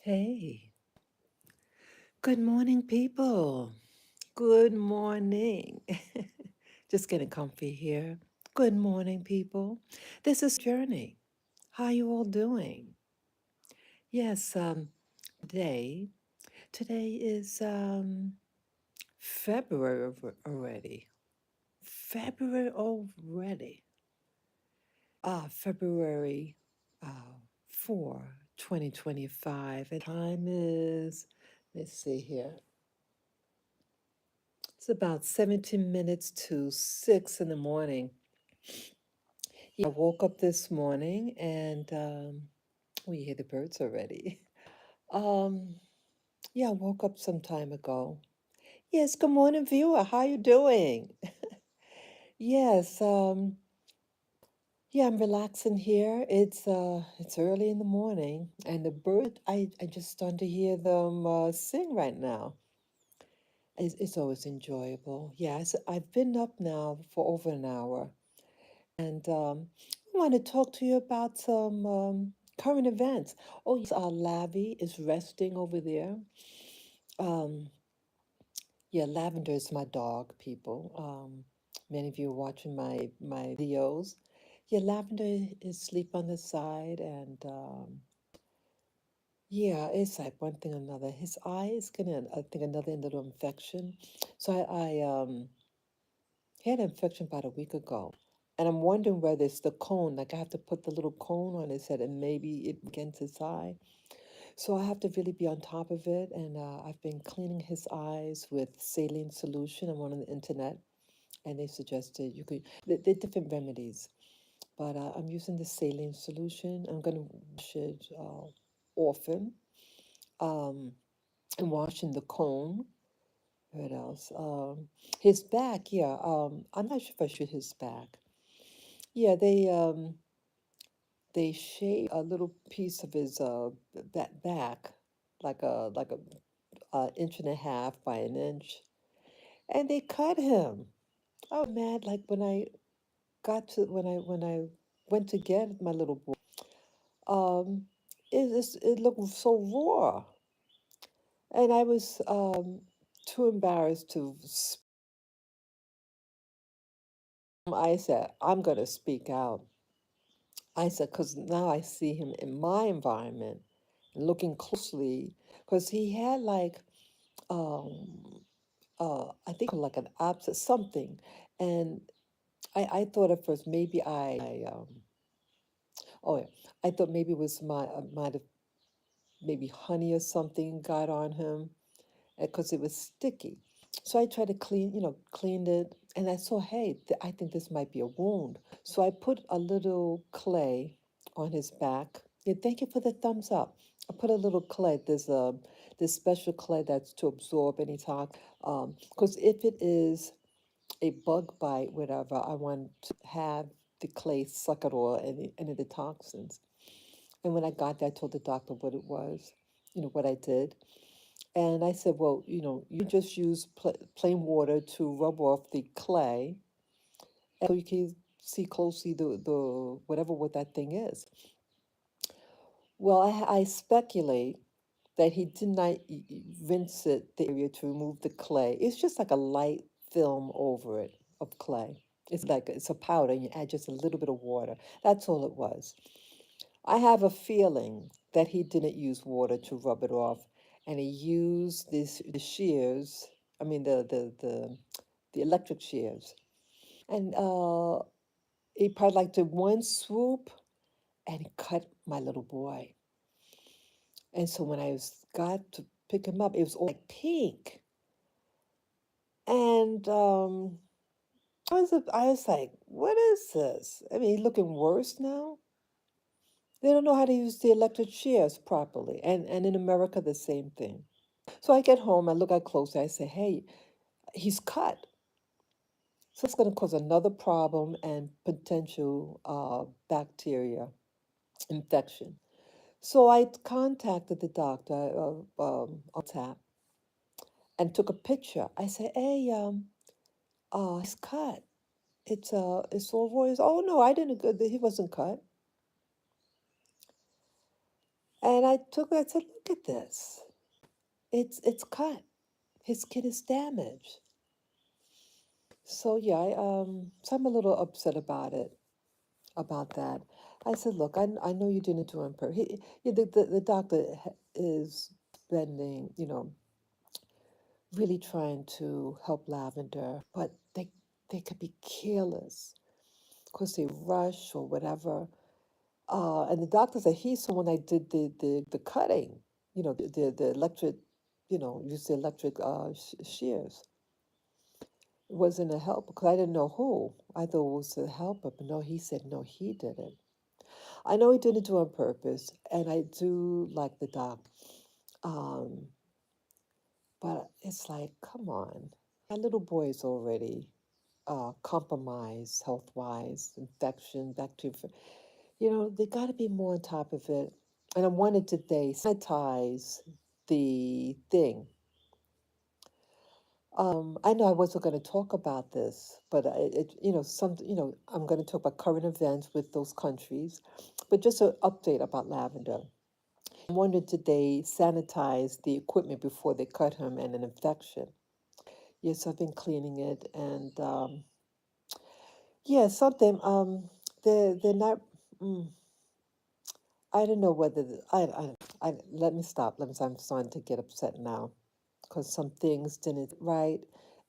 Hey, good morning, people. Good morning. Just getting comfy here. Good morning, people. This is Journey. How you all doing? Yes, today, today is February already. February already. February uh, 4, 2025. And time is, let's see here. It's about 17 minutes to 6 in the morning. Yeah, I woke up this morning and we hear the birds already. Um, yeah, I woke up some time ago. Yes, good morning, viewer. How you doing? Yes, yeah, I'm relaxing here. It's early in the morning and the bird I just started to hear them sing right now. It's always enjoyable. Yes, I've been up now for over an hour. And I want to talk to you about some current events. Oh, yes, Lavi is resting over there. Um, yeah, Lavender is my dog, people. Many of you are watching my videos. Yeah, Lavender is asleep on the side, and yeah, it's like one thing or another. His eye is getting, I think, another little infection. So I had an infection about a week ago. And I'm wondering whether it's the cone, like I have to put the little cone on his head and maybe it against his eye. So I have to really be on top of it. And I've been cleaning his eyes with saline solution. I'm on the internet and they suggested you could, they're different remedies, but I'm using the saline solution. I'm going to wash it often um, and washing the cone. What else? His back, yeah. I'm not sure if I should his back. Yeah, they shaved a little piece of his back, like a inch and a half by an inch, and they cut him. I was mad. Like when I went to get my little boy, um, it looked so raw, and I was too embarrassed to. I said I'm gonna speak out. I said because now I see him in my environment, and looking closely, because he had like um I think like an abscess something, and I thought at first maybe oh yeah, I thought maybe it was my might have maybe honey or something got on him because it was sticky. So I tried to cleaned it, and I saw, hey, I think this might be a wound. So I put a little clay on his back. Yeah, thank you for the thumbs up. I put a little clay. There's this special clay that's to absorb any toxin. Because if it is a bug bite, whatever, I want to have the clay suck it all, any of the toxins. And when I got there, I told the doctor what it was, what I did. And I said, well, you just use plain water to rub off the clay, and so you can see closely the whatever what that thing is. Well, I speculate that he did not rinse it, the area to remove the clay. It's just like a light film over it of clay. It's a powder, and you add just a little bit of water. That's all it was. I have a feeling that he didn't use water to rub it off, and he used the shears. I mean the electric shears, and he probably like did one swoop, and he cut my little boy. And so when got to pick him up, it was all like pink, and I was like, what is this? I mean, he's looking worse now. They don't know how to use the electric shears properly, and in America the same thing. So I get home, I look at closely, I say, hey, he's cut. So it's going to cause another problem and potential bacteria infection. So I contacted the doctor on tap and took a picture. I said, hey, he's cut. It's all raw. Oh no, I didn't. He wasn't cut. And I took it, I said, look at this. It's cut. His skin is damaged. So yeah, so I'm a little upset about that. I said, look, I know you didn't do it on purpose. The doctor is spending, really trying to help Lavender, but they could be careless because they rush or whatever. And the doctor said he's the one that did the cutting, the electric, use the electric shears. It wasn't a helper because I didn't know who. I thought it was a helper, but no, he said no, he did it. I know he didn't do it on purpose, and I do like the doc. Um, but it's like, come on. My little boy is already compromised health wise, infection, bacteria. They got to be more on top of it. And I wanted to they sanitize the thing. I know I wasn't going to talk about this, but I'm going to talk about current events with those countries, but just an update about Lavender. I wondered did they sanitize the equipment before they cut him and an infection? Yes, I've been cleaning it, and yeah, something. They're not. Mm, I don't know whether let me stop. I'm starting to get upset now because some things didn't right,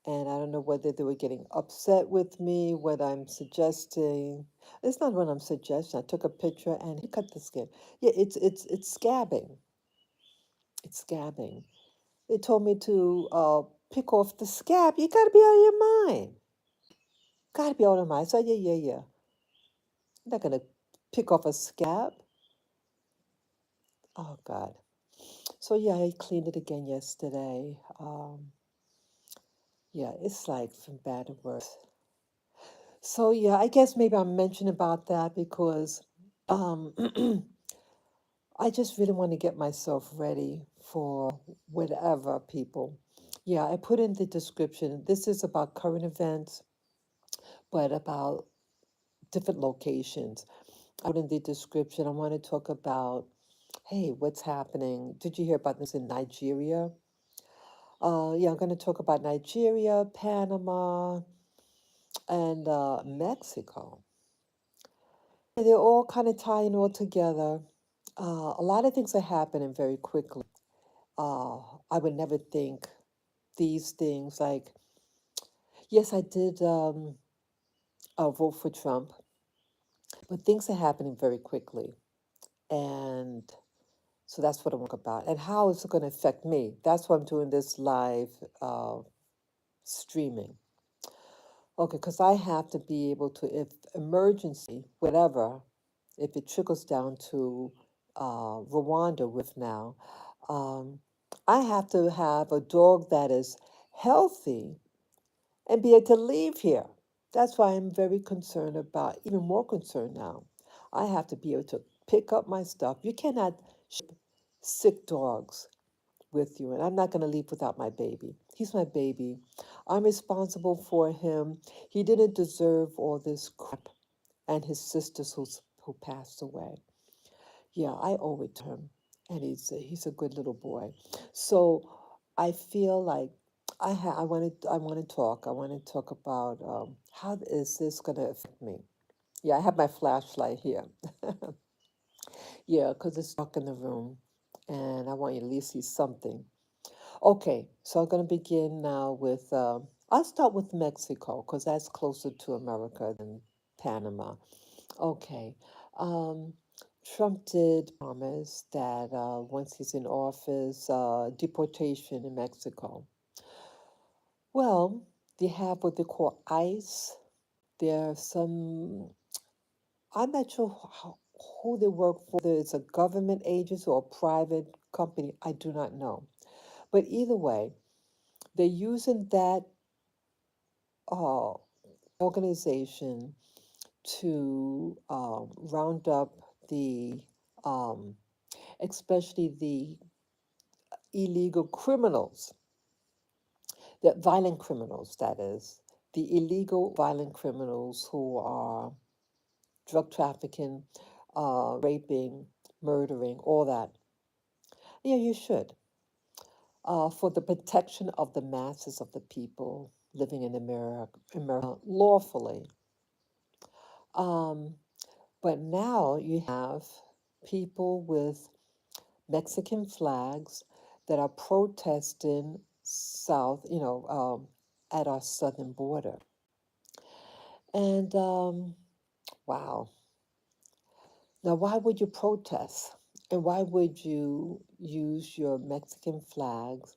and I don't know whether they were getting upset with me. What I'm suggesting, it's not what I'm suggesting. I took a picture and he cut the skin. Yeah, it's scabbing. It's scabbing. They told me to pick off the scab. You got to be out of your mind. Got to be out of my mind. So yeah. I'm not gonna pick off a scab. Oh God. So yeah, I cleaned it again yesterday. Yeah, it's like from bad to worse. So yeah, I guess maybe I'm mentioning about that because um, I just really want to get myself ready for whatever people. Yeah, I put in the description. This is about current events, but about different locations. I put in the description. I want to talk about, hey, what's happening? Did you hear about this in Nigeria? Yeah, I'm going to talk about Nigeria, Panama, and Mexico. They're all kind of tying all together. A lot of things are happening very quickly. Uh, I would never think these things like, yes, I did vote for Trump, but things are happening very quickly. And so that's what I want to talk about. And how is it going to affect me? That's why I'm doing this live streaming. Okay, because I have to be able to, if emergency, whatever, if it trickles down to Rwanda with now, um, I have to have a dog that is healthy and be able to leave here. That's why I'm very concerned about, even more concerned now. I have to be able to pick up my stuff. You cannot ship sick dogs with you, and I'm not going to leave without my baby. He's my baby. I'm responsible for him. He didn't deserve all this crap, and his sisters who passed away. Yeah, I owe it to him, and he's a good little boy. So I feel like I want to talk. I want to talk about how is this going to affect me. Yeah, I have my flashlight here. Yeah, because it's dark in the room, and I want you to at least see something. Okay, so I'm going to begin now with, I'll start with Mexico because that's closer to America than Panama. Okay, um, Trump did promise that once he's in office, deportation in Mexico. Well, they have what they call ICE. There are some, I'm not sure who they work for, whether it's a government agency or a private company, I do not know. But either way, they're using that uh, organization to round up the, um, especially the illegal criminals, the violent criminals, that is, the illegal violent criminals who are drug trafficking, raping, murdering, all that. Yeah, you should. For the protection of the masses of the people living in America lawfully. Um, but now you have people with Mexican flags that are protesting south, at our southern border. And wow. Now, why would you protest? And why would you use your Mexican flags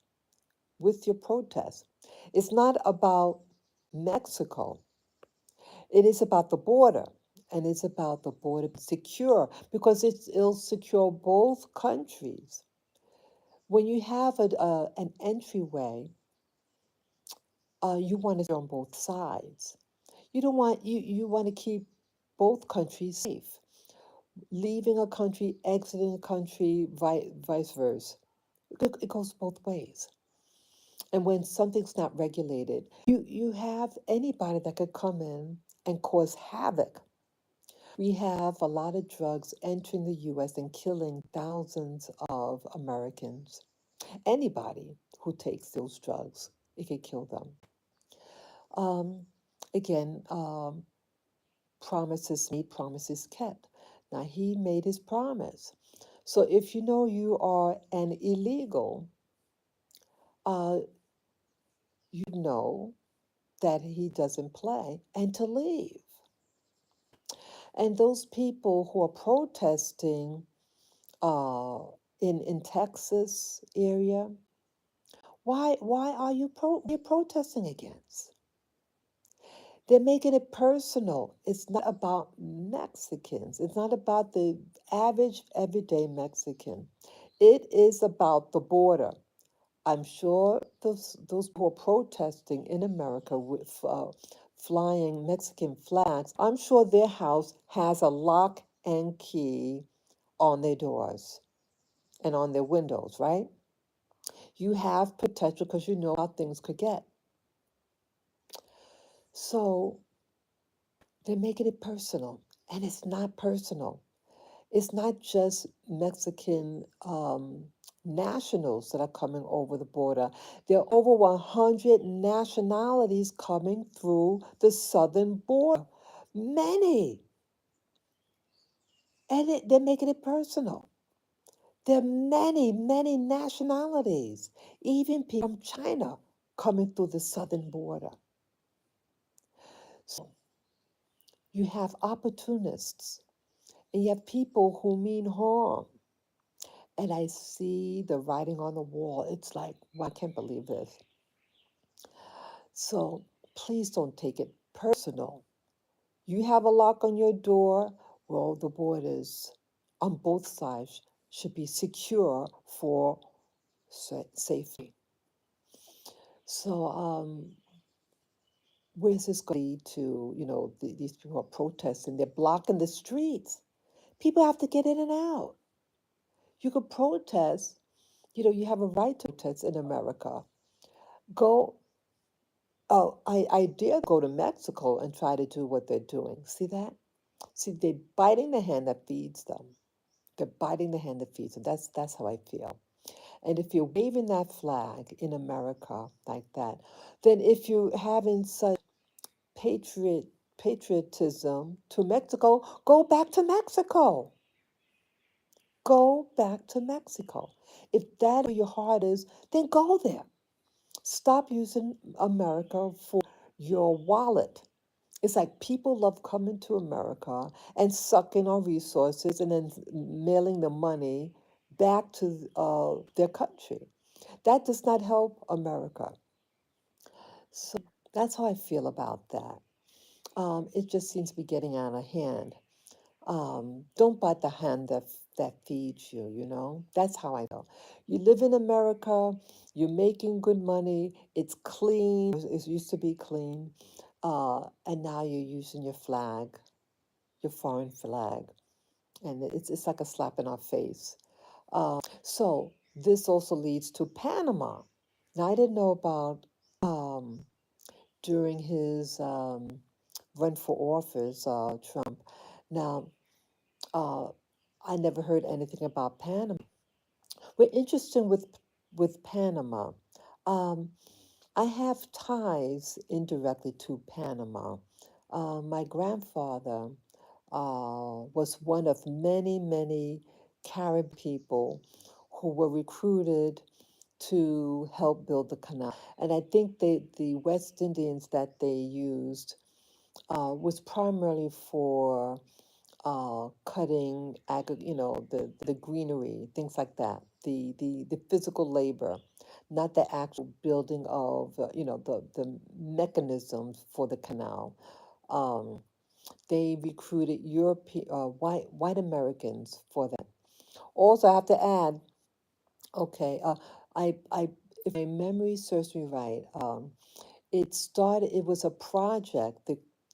with your protest? It's not about Mexico, it is about the border. And it's about the border secure because it'll secure both countries. When you have an entryway, you want to on both sides. You want to keep both countries safe. Leaving a country, exiting a country, vice versa. It goes both ways. And when something's not regulated, you have anybody that could come in and cause havoc. We have a lot of drugs entering the US and killing thousands of Americans. Anybody who takes those drugs, it could kill them. Um, again, promises made, promises kept. Now, he made his promise. So if you know you are an illegal, uh, you know that he doesn't play and to leave. And those people who are protesting uh, in Texas area, why are you protesting against? They're making it personal. It's not about Mexicans. It's not about the average everyday Mexican. It is about the border. I'm sure those who are protesting in America with flying Mexican flags, I'm sure their house has a lock and key on their doors and on their windows, right? You have protection because you know how things could get. So they're making it personal, and it's not personal. It's not just Mexican nationals that are coming over the border. There are over 100 nationalities coming through the southern border. Many. And they're making it personal. There are many, many nationalities, even people from China coming through the southern border. So you have opportunists and you have people who mean harm. And I see the writing on the wall. It's like, wow, I can't believe this. So please don't take it personal. You have a lock on your door. Well, the borders on both sides should be secure for safety. So, where's this going to lead to? These people are protesting. They're blocking the streets. People have to get in and out. You could protest. You have a right to protest in America. Go. Oh, I dare go to Mexico and try to do what they're doing. See that? See, they're biting the hand that feeds them. They're biting the hand that feeds them. That's how I feel. And if you're waving that flag in America like that, then if you having such patriot patriotism to Mexico, go back to Mexico. Go back to Mexico. If that where your heart is, then go there. Stop using America for your wallet. It's like people love coming to America and sucking our resources and then mailing the money back to their country. That does not help America. So that's how I feel about that. It just seems to be getting out of hand. Don't bite the hand that feeds you, That's how I feel. You live in America, you're making good money, it's clean, it used to be clean, and now you're using your flag, your foreign flag, and it's like a slap in our face. So this also leads to Panama. Now I didn't know about um, during his run for office, Trump. Now uh, I never heard anything about Panama. We're interested with Panama. Um, I have ties indirectly to Panama. My grandfather was one of many, many Caribbean people who were recruited to help build the canal. And I think the West Indians that they used was primarily for cutting, the greenery, things like that, the physical labor, not the actual building of, the mechanisms for the canal. Um, they recruited European, white Americans for that. Also, I have to add, okay, if my memory serves me right, it was a project,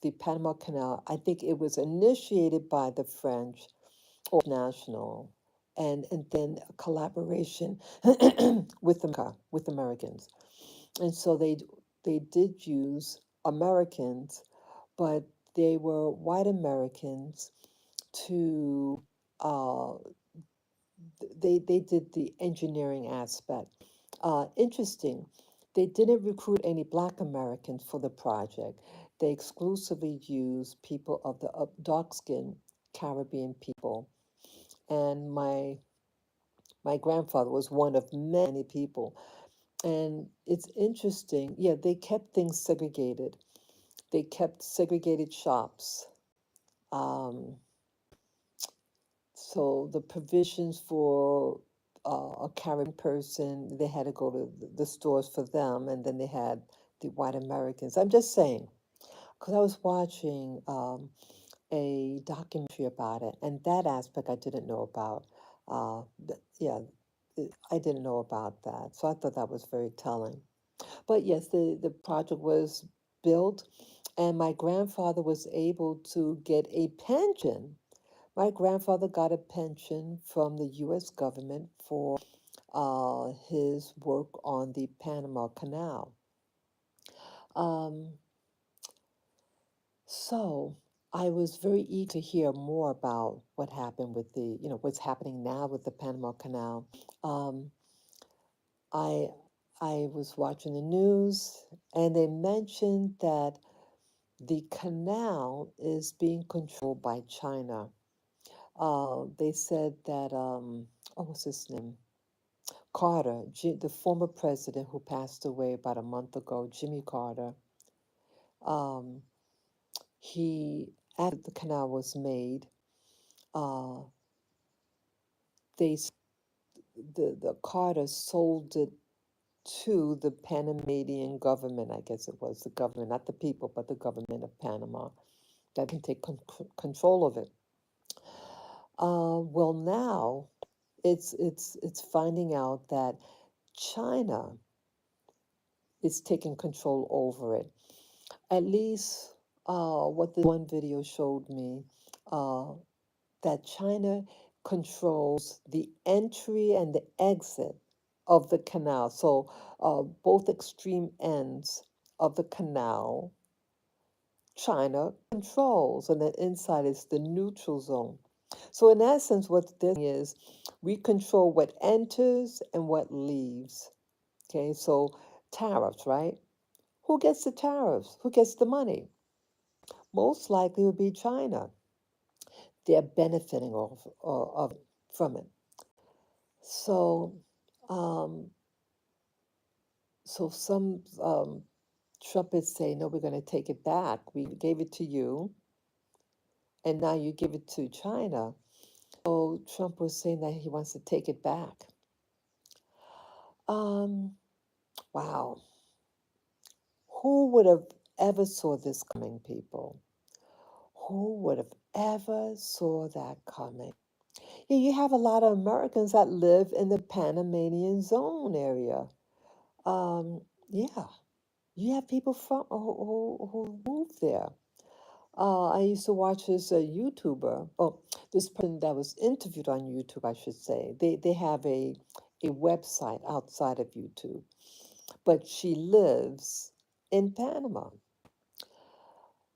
the Panama Canal. I think it was initiated by the French or national, and then a collaboration with Americans. And so they did use Americans, but they were white Americans to uh, they did the engineering aspect. Interesting. They didn't recruit any Black Americans for the project. They exclusively used people of the dark skinned Caribbean people. And my grandfather was one of many people. And it's interesting. Yeah, they kept things segregated. They kept segregated shops. Um, So the provisions for a Caribbean person, they had to go to the stores for them, and then they had the white Americans. I'm just saying, because I was watching a documentary about it, and that aspect I didn't know about. Yeah, I didn't know about that, so I thought that was very telling. But yes, the project was built, and my grandfather was able to get a pension. My grandfather got a pension from the U.S. government for his work on the Panama Canal. Um, so I was very eager to hear more about what happened with what's happening now with the Panama Canal. Um, I I was watching the news, and they mentioned that the canal is being controlled by China. They said that what's his name? Carter, the former president who passed away about a month ago, Jimmy Carter, um, he, after the canal was made, uh, they, the Carter sold it to the Panamanian government, I guess it was the government, not the people, but the government of Panama, that can take control of it. Well, now it's finding out that China is taking control over it. At least what this one video showed me, uh, that China controls the entry and the exit of the canal. So both extreme ends of the canal, China controls, and the inside is the neutral zone. So in essence, what this is, we control what enters and what leaves. Okay, so tariffs, right? Who gets the tariffs? Who gets the money? Most likely would be China. They're benefiting from it. So, um, so some trumpets say, no, we're going to take it back. We gave it to you, and now you give it to China. So Trump was saying that he wants to take it back. Um, wow. Who would have ever saw this coming, people? Who would have ever saw that coming? Yeah, you have a lot of Americans that live in the Panamanian zone area. Yeah, you have people from who moved there. I used to watch this YouTuber. Oh, this person that was interviewed on YouTube, I should say. They have a website outside of YouTube, but she lives in Panama.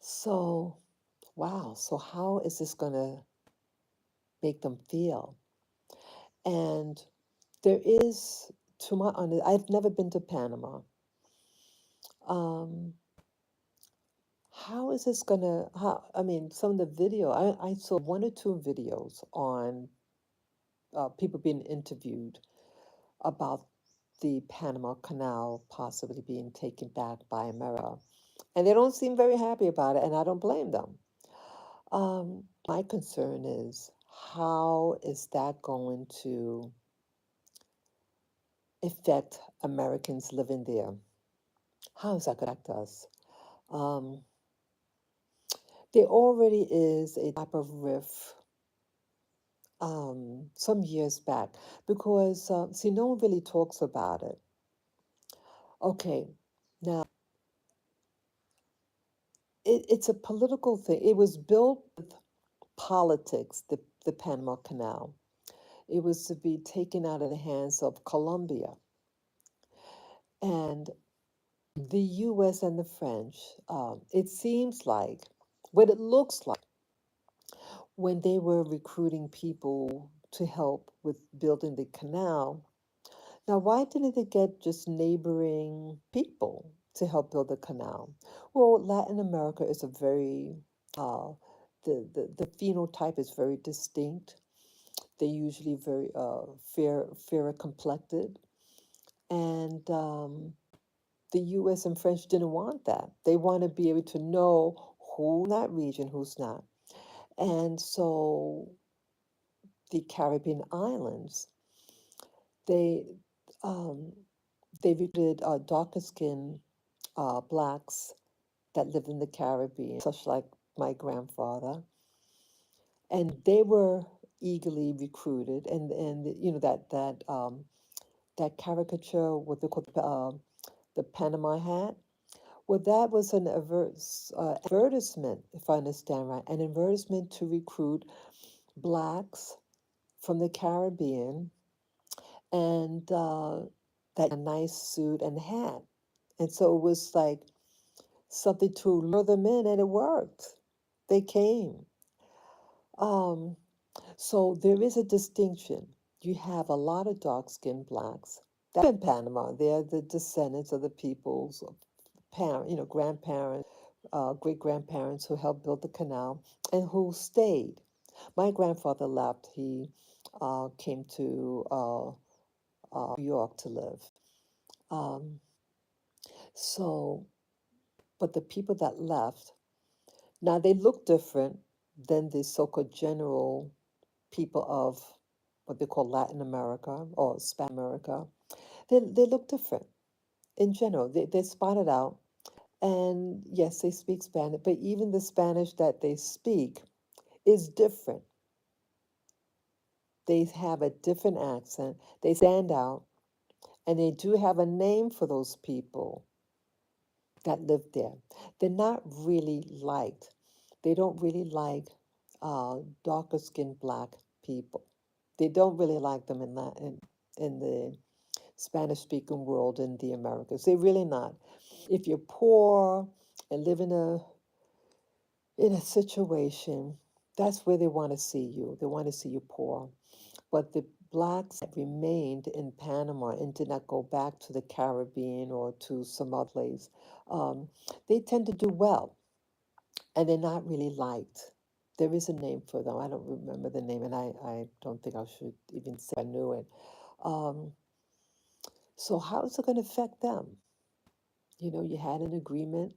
So, wow. So how is this gonna make them feel? And There is, to my honest, I've never been to Panama. Um, how is this gonna, how, I mean, some of the video, I saw one or two videos on people being interviewed about the Panama Canal possibly being taken back by America. And they don't seem very happy about it, and I don't blame them. My concern is how is that going to affect Americans living there? How is that going to affect us? Um, there already is a type of rift some years back because, see, no one really talks about it. Okay, now it's a political thing. It was built with politics, the Panama Canal. It was to be taken out of the hands of Colombia. And the US and the French, it seems like, what it looks like, when they were recruiting people to help with building the canal. Now, why didn't they get just neighboring people to help build the canal? Well, Latin America is a very, uh, the phenotype is very distinct. They're usually very fairer complected. And the US and French didn't want that. They want to be able to know who's in that region, who's not. And so the Caribbean islands, they um, they recruited darker skinned blacks that lived in the Caribbean, such like my grandfather, and they were eagerly recruited. And you know that caricature, what they call the Panama hat. Well, that was an advertisement, if I understand right, an advertisement to recruit blacks from the Caribbean and that a nice suit and hat. And so it was like something to lure them in, and it worked. They came. Um, so there is a distinction. You have a lot of dark skinned blacks that live in Panama. They're the descendants of the people's parent, grandparents, great grandparents who helped build the canal and who stayed. My grandfather left. He came to New York to live. Um, so, but the people that left, now they look different than the so-called general people of what they call Latin America or Spanish America. They look different in general. They're spotted out. And yes, they speak Spanish, but even the Spanish that they speak is different. They have a different accent. They stand out, and they do have a name for those people that live there. They're not really liked. They don't really like darker skinned black people. They don't really like them in the Spanish speaking world in the Americas. They're really not. If you're poor and live in a situation, that's where they want to see you. They want to see you poor. But the blacks that remained in Panama and did not go back to the Caribbean or to some other place, um, they tend to do well, and they're not really liked. There is a name for them. I don't remember the name, and I don't think I should even say I knew it. Um, so how is it going to affect them? You know, you had an agreement.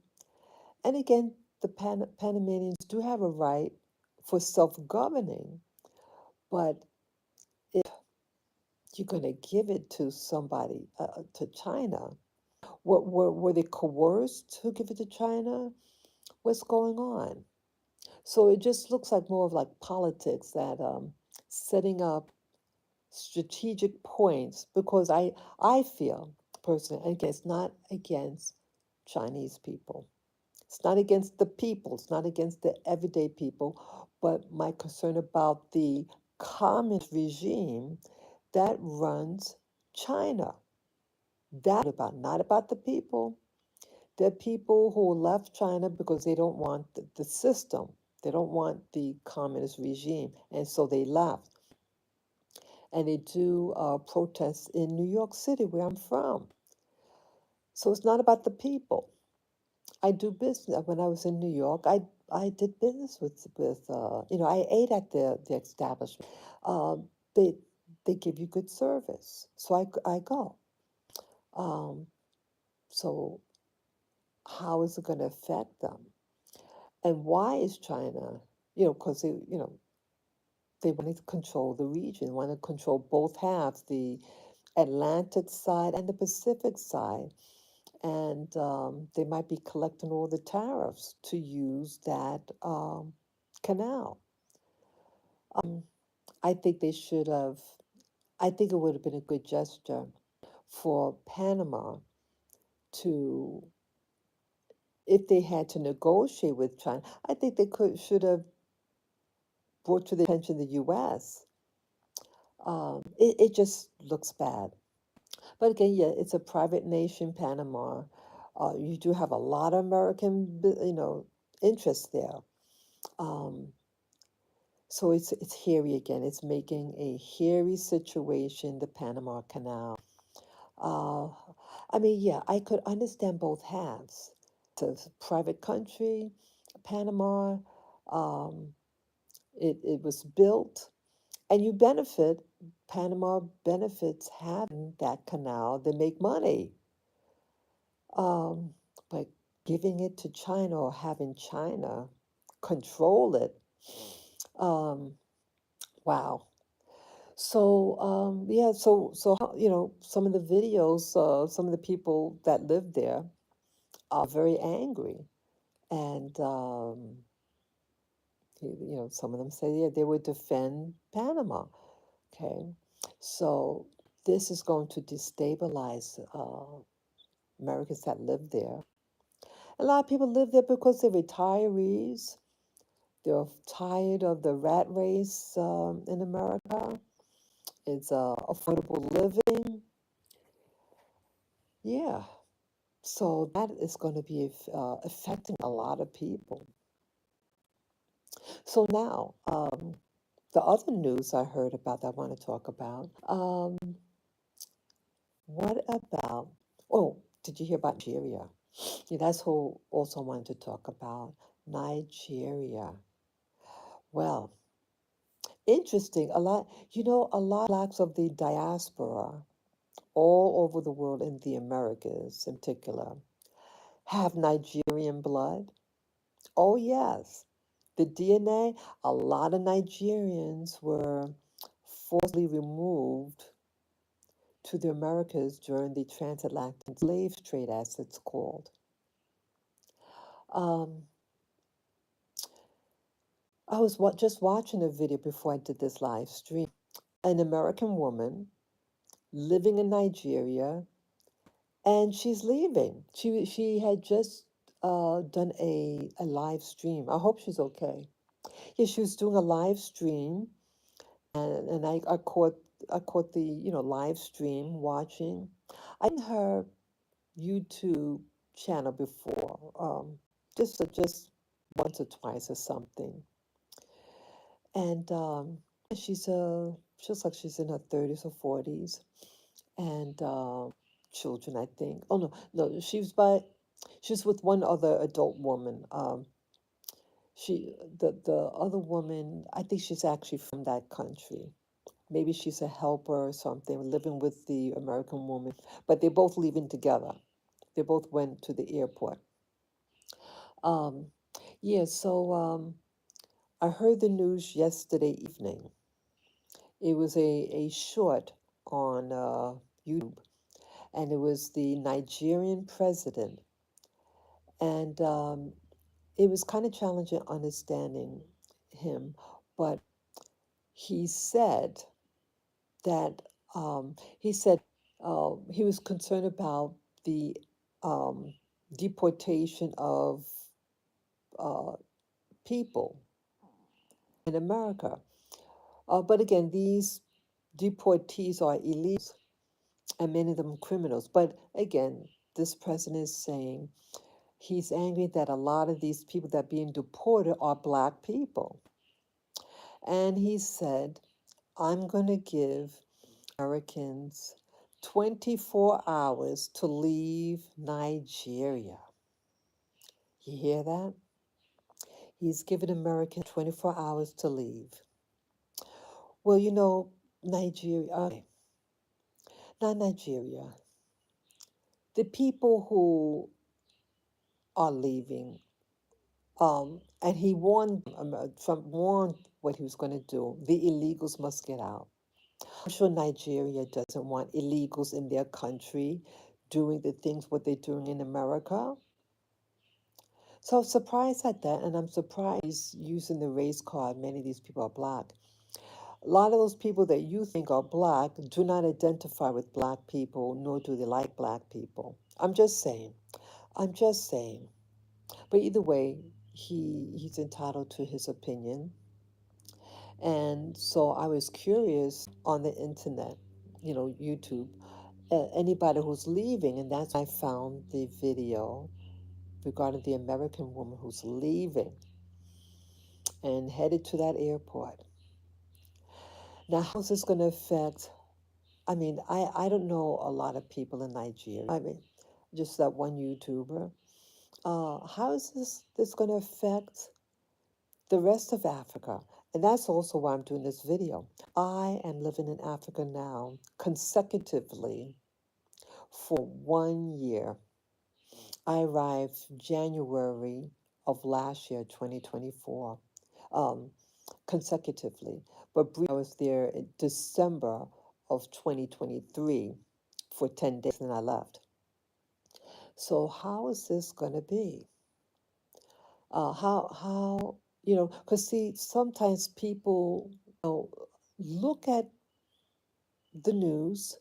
And again, the Panamanians do have a right for self-governing, but if you're going to give it to somebody, to China, were they coerced to give it to China? What's going on? So it just looks like more of like politics that setting up strategic points because I feel personally, again, it's not against Chinese people. It's not against the people, it's not against the everyday people, but my concern about the communist regime that runs China. That about not about the people. They're people who left China because they don't want the system. They don't want the communist regime. And so they left. and they do protests in New York City, where I'm from. So it's not about the people. I do business. When I was in New York, I did business with I ate at the establishment. Um, they they give you good service, so I go. Um, so how is it going to affect them? And why is China? Because they want to control the region, want to control both halves, the Atlantic side and the Pacific side. And they might be collecting all the tariffs to use that canal. Um, I think they should have, I think it would have been a good gesture for Panama to, if they had to negotiate with China, I think they should have brought to the attention the U.S. It just looks bad. But again, yeah, it's a private nation, Panama. You do have a lot of American, interest there. Um, so it's hairy again. It's making a hairy situation, the Panama Canal. Uh, I mean, yeah, I could understand both halves. It's a private country, Panama. Um, it was built, and you benefit. Panama benefits having that canal. They make money. Um, but giving it to China or having China control it, um, wow. So yeah, so some of the videos, some of the people that live there are very angry, and some of them say yeah they would defend Panama. Okay, so this is going to destabilize Americans that live there. A lot of people live there because they're retirees. They're tired of the rat race in America. It's affordable living. Yeah. So that is going to be affecting a lot of people. So now, the other news I heard about that I want to talk about. What about? Oh, did you hear about Nigeria? Yeah, that's who also wanted to talk about Nigeria. Well, interesting. A lot of blacks of the diaspora all over the world in the Americas in particular have Nigerian blood. Oh, yes. The DNA, a lot of Nigerians were forcibly removed to the Americas during the transatlantic slave trade, as it's called. Um, I was just watching a video before I did this live stream. An American woman living in Nigeria, and she's leaving. She had just done a live stream. I hope she's okay. Yeah, she was doing a live stream, and I caught the live stream watching. I in her YouTube channel before, just once or twice or something, and she looks like she's in her 30s or 40s, and children, I think. Oh no, no, she's with one other adult woman. The other woman, I think she's actually from that country. Maybe she's a helper or something, living with the American woman, but they're both leaving together. They both went to the airport. Um, yeah, so I heard the news yesterday evening. It was a short on YouTube, and it was the Nigerian president. And it was kind of challenging understanding him, but he said that he said he was concerned about the um, deportation of uh, people in America. But again, these deportees are illegals and many of them criminals. But again, this president is saying he's angry that a lot of these people that are being deported are black people. And he said I'm going to give Americans 24 hours to leave Nigeria. You hear that? He's given Americans 24 hours to leave. Well, Nigeria, not Nigeria. The people who are leaving, and he warned Trump warned what he was going to do. The illegals must get out. I'm sure Nigeria doesn't want illegals in their country doing the things what they're doing in America. So I'm surprised at that, and I'm surprised using the race card. Many of these people are black. A lot of those people that you think are black do not identify with black people, nor do they like black people. I'm just saying. I'm just saying. But either way, he's entitled to his opinion. And so I was curious on the internet, YouTube, anybody who's leaving, and that's when I found the video regarding the American woman who's leaving and headed to that airport. Now, how's this going to affect? I mean, I don't know a lot of people in Nigeria. I mean, just that one YouTuber. How is this going to affect the rest of Africa? And that's also why I'm doing this video. I am living in Africa now consecutively for 1 year. I arrived January of last year, 2024, um, consecutively. But briefly, I was there in December of 2023 for 10 days and I left. So how is this going to be? Because see, sometimes people look at the news.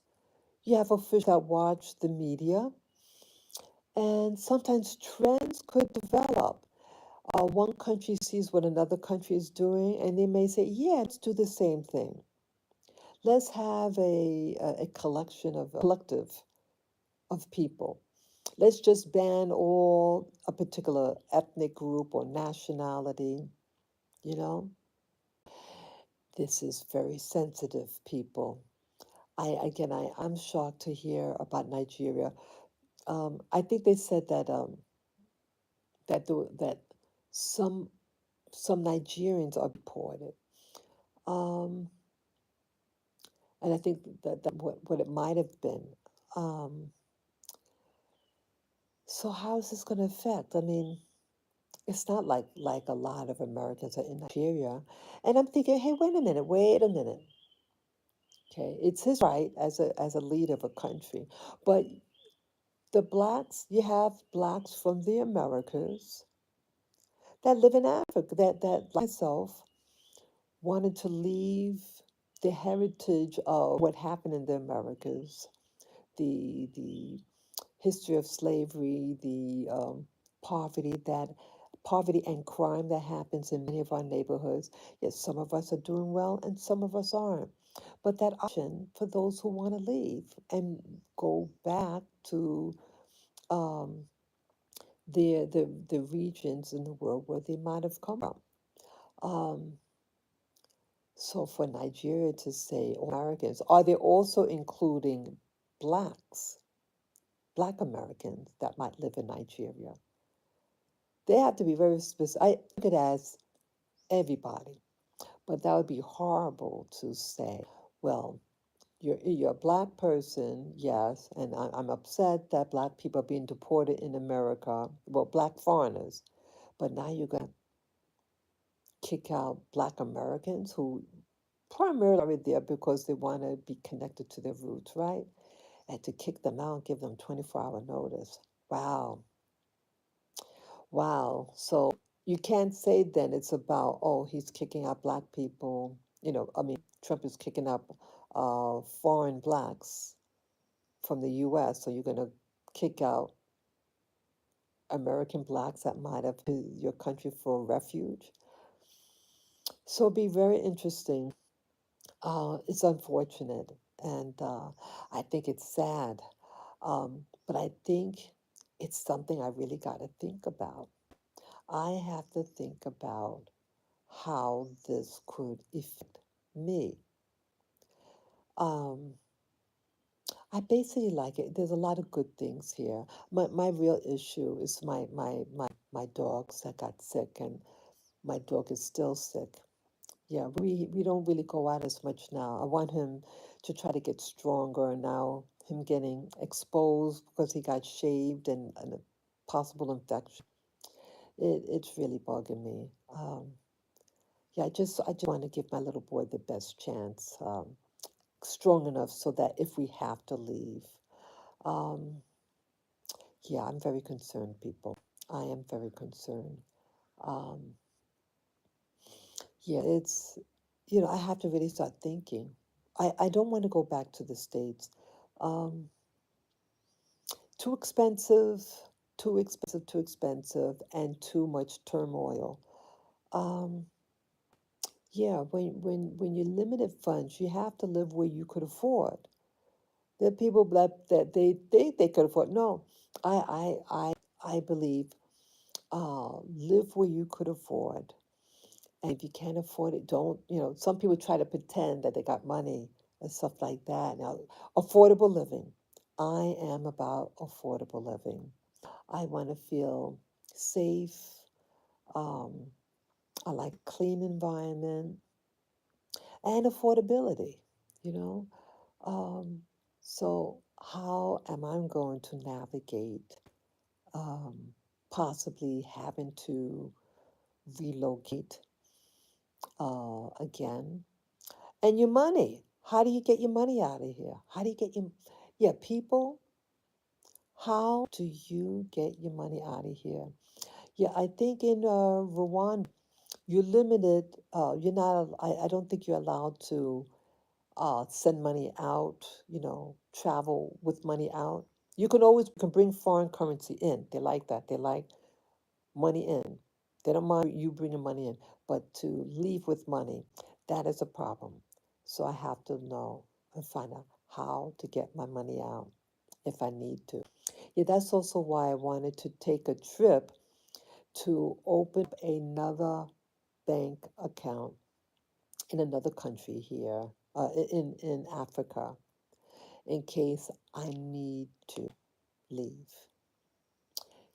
You have officials that watch the media, and sometimes trends could develop. One country sees what another country is doing, and they may say, "Yeah, let's do the same thing. Let's have a collective of people. Let's just ban all a particular ethnic group or nationality." You know, this is very sensitive, people. I'm shocked to hear about Nigeria. I think they said that some some Nigerians are deported. Um, and I think that what it might have been. Um, so how is this going to affect? I mean, it's not like a lot of Americans are in Nigeria, and I'm thinking, hey, wait a minute. Okay, it's his right as a leader of a country, but the blacks, you have blacks from the Americas that live in Africa that like myself wanted to leave the heritage of what happened in the Americas, the history of slavery, the poverty and crime that happens in many of our neighborhoods. Yes, some of us are doing well and some of us aren't. But that option for those who want to leave and go back to um, the regions in the world where they might have come from. Um, so for Nigeria to say all Americans, are they also including blacks, black Americans that might live in Nigeria? They have to be very specific. I could ask everybody, but that would be horrible to say, well, you're a black person, yes, and I'm upset that black people are being deported in America, well, black foreigners, but now you're going to kick out black Americans who primarily are there because they want to be connected to their roots, right? And to kick them out, give them 24-hour notice. Wow. Wow. So you can't say then it's about, oh, he's kicking out black people. I mean, Trump is kicking out foreign blacks from the US. So you're going to kick out American blacks that might have to your country for refuge. So it'd be very interesting. It's unfortunate. And I think it's sad. But I think it's something I really got to think about. I have to think about how this could affect me. Um, I basically like it. There's a lot of good things here. My real issue is my dogs that got sick, and my dog is still sick. Yeah, we don't really go out as much now. I want him to try to get stronger, and now him getting exposed because he got shaved and a possible infection. It's really bugging me. Yeah, I just want to give my little boy the best chance, strong enough so that if we have to leave, um, yeah, I'm very concerned, people. I am very concerned. Um, yeah, I have to really start thinking. I don't want to go back to the States. Um, Too expensive, too expensive, and too much turmoil. Um, yeah, when you limited funds, you have to live where you could afford. There are people that they think they could afford. No, I believe live where you could afford. And if you can't afford it, don't, some people try to pretend that they got money and stuff like that. Now, affordable living. I am about affordable living. I want to feel safe. Um, I like clean environment and affordability, you know. Um, so how am I going to navigate um, possibly having to relocate again? And your money. How do you get your money out of here? How do you get your, yeah, people, how do you get your money out of here? Yeah, I think in Rwanda, you're limited, you're not, I don't think you're allowed to send money out, travel with money out. You can always can bring foreign currency in. They like that. They like money in. They don't mind you bringing money in, but to leave with money, that is a problem. So I have to know and find out how to get my money out if I need to. Yeah, that's also why I wanted to take a trip to open up another bank account in another country here, in Africa, in case I need to leave.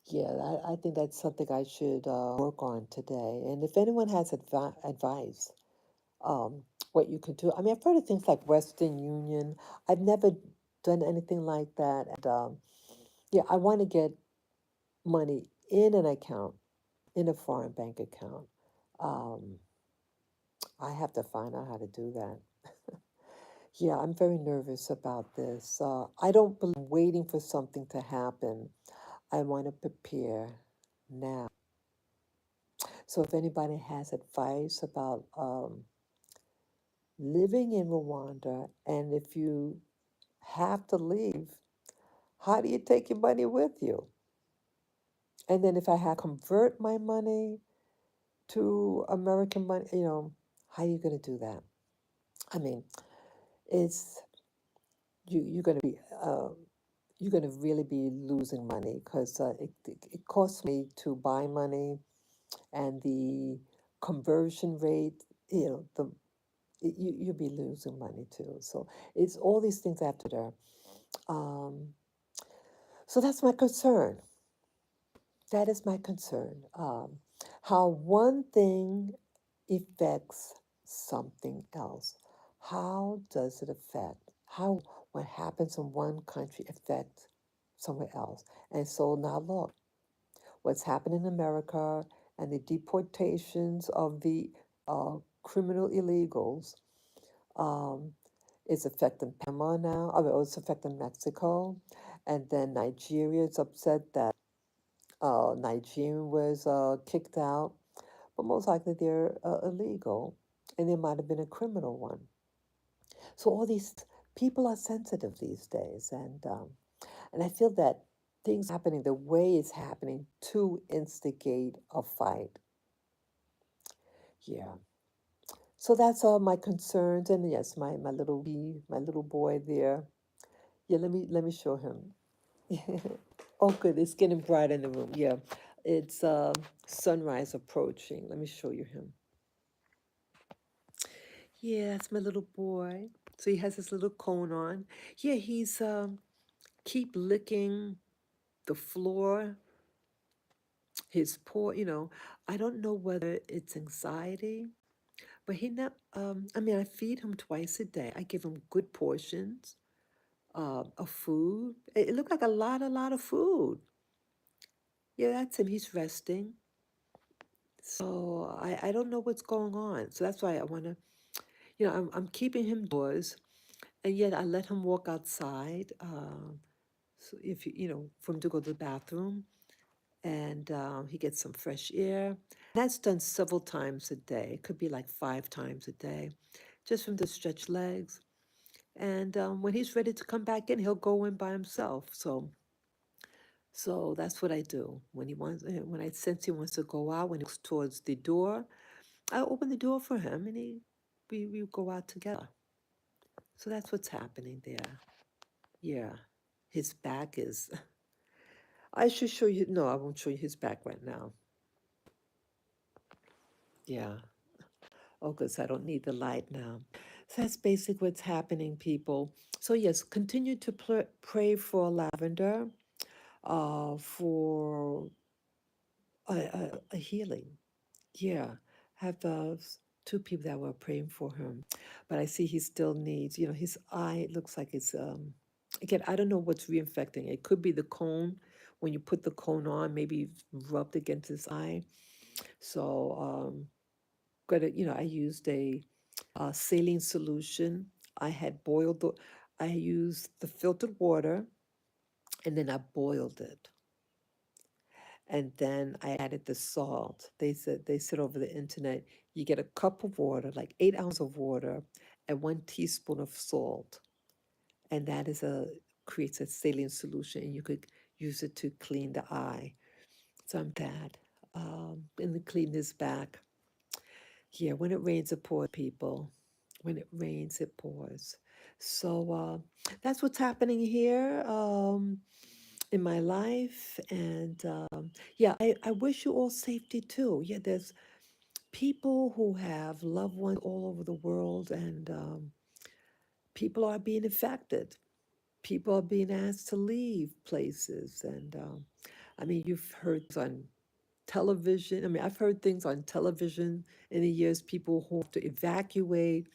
Yeah, I think that's something I should work on today. And if anyone has advice, um, what you could do, I mean, I've heard of things like Western Union. I've never done anything like that. And yeah, I want to get money in an account, in a foreign bank account. Um, I have to find out how to do that. Yeah, I'm very nervous about this. I don't believe waiting for something to happen. I want to prepare now. So if anybody has advice about living in Rwanda, and if you have to leave, how do you take your money with you? And then if I have to convert my money to American money, how are you going to do that? I mean, it's you're going to be you're going to really be losing money because it costs me to buy money, and the conversion rate, you'll be losing money too. So it's all these things after there. Um, so that's my concern. That is my concern. How one thing affects something else. How does it affect? How what happens in one country affects somewhere else? And so now look, what's happening in America and the deportations of the criminal illegals um, is affecting Panama now. I mean, it's affecting Mexico, and then Nigeria is upset that Nigerian was kicked out, but most likely they're illegal, and there might have been a criminal one. So all these people are sensitive these days, and I feel that things happening the way it's happening to instigate a fight. Yeah. So that's all my concerns, and yes, my little boy there. Yeah, let me show him. Oh, good. It's getting bright in the room. Yeah, it's sunrise approaching. Let me show you him. Yeah, that's my little boy. So he has his little cone on. Yeah, he's keep licking the floor, his paw, I don't know whether it's anxiety, but he not I mean, I feed him twice a day. I give him good portions of food. It looked like a lot of food. Yeah, that's him. He's resting. So I don't know what's going on. So that's why I want to, I'm keeping him doors, and yet I let him walk outside. So if for him to go to the bathroom, and he gets some fresh air. That's done several times a day. It could be like 5 times a day, just for him to stretch legs. And when he's ready to come back in, he'll go in by himself. So that's what I do. When I sense he wants to go out, when he looks towards the door, I open the door for him, and we go out together. So that's what's happening there. Yeah, his back is. I should show you. No, I won't show you his back right now. Yeah. Oh, because I don't need the light now. So that's basically what's happening, people. So yes, continue to pray for Lavender, for a healing. Yeah, have two people that were praying for him, but I see he still needs. His eye looks like it's again. I don't know what's reinfecting. It could be the cone. When you put the cone on, maybe rubbed against his eye. So I used a saline solution. I had boiled I used the filtered water, and then I boiled it. And then I added the salt. They said over the internet, you get a cup of water, like 8 ounces of water, and 1 teaspoon of salt. And that creates a saline solution, and you could use it to clean the eye. So I'm bad. And then clean his back. Yeah, when it rains, it pours, people. When it rains, it pours. So that's what's happening here in my life. And yeah, I wish you all safety too. Yeah, there's people who have loved ones all over the world, and people are being affected. People are being asked to leave places. And I mean, you've heard on television. I mean, I've heard things on television in the years, people who have to evacuate,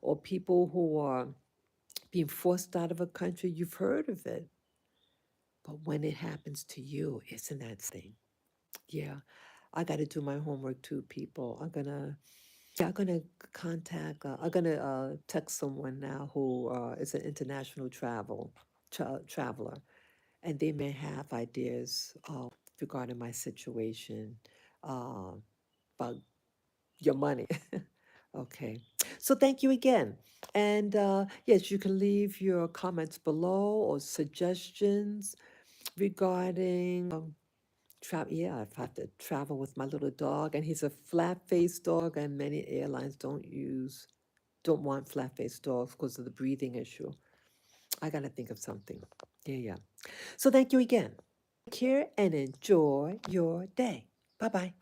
or people who are being forced out of a country. You've heard of it. But when it happens to you, isn't that thing? Yeah, I got to do my homework too, people. I'm gonna contact. I'm gonna text someone now who is an international traveler, and they may have ideas regarding my situation, uh, about your money. Okay. So thank you again. And yes, you can leave your comments below or suggestions regarding travel. Yeah, if I have to travel with my little dog, and he's a flat-faced dog, and many airlines don't want flat-faced dogs because of the breathing issue. I gotta think of something. Yeah, yeah. So thank you again. Take care and enjoy your day. Bye bye.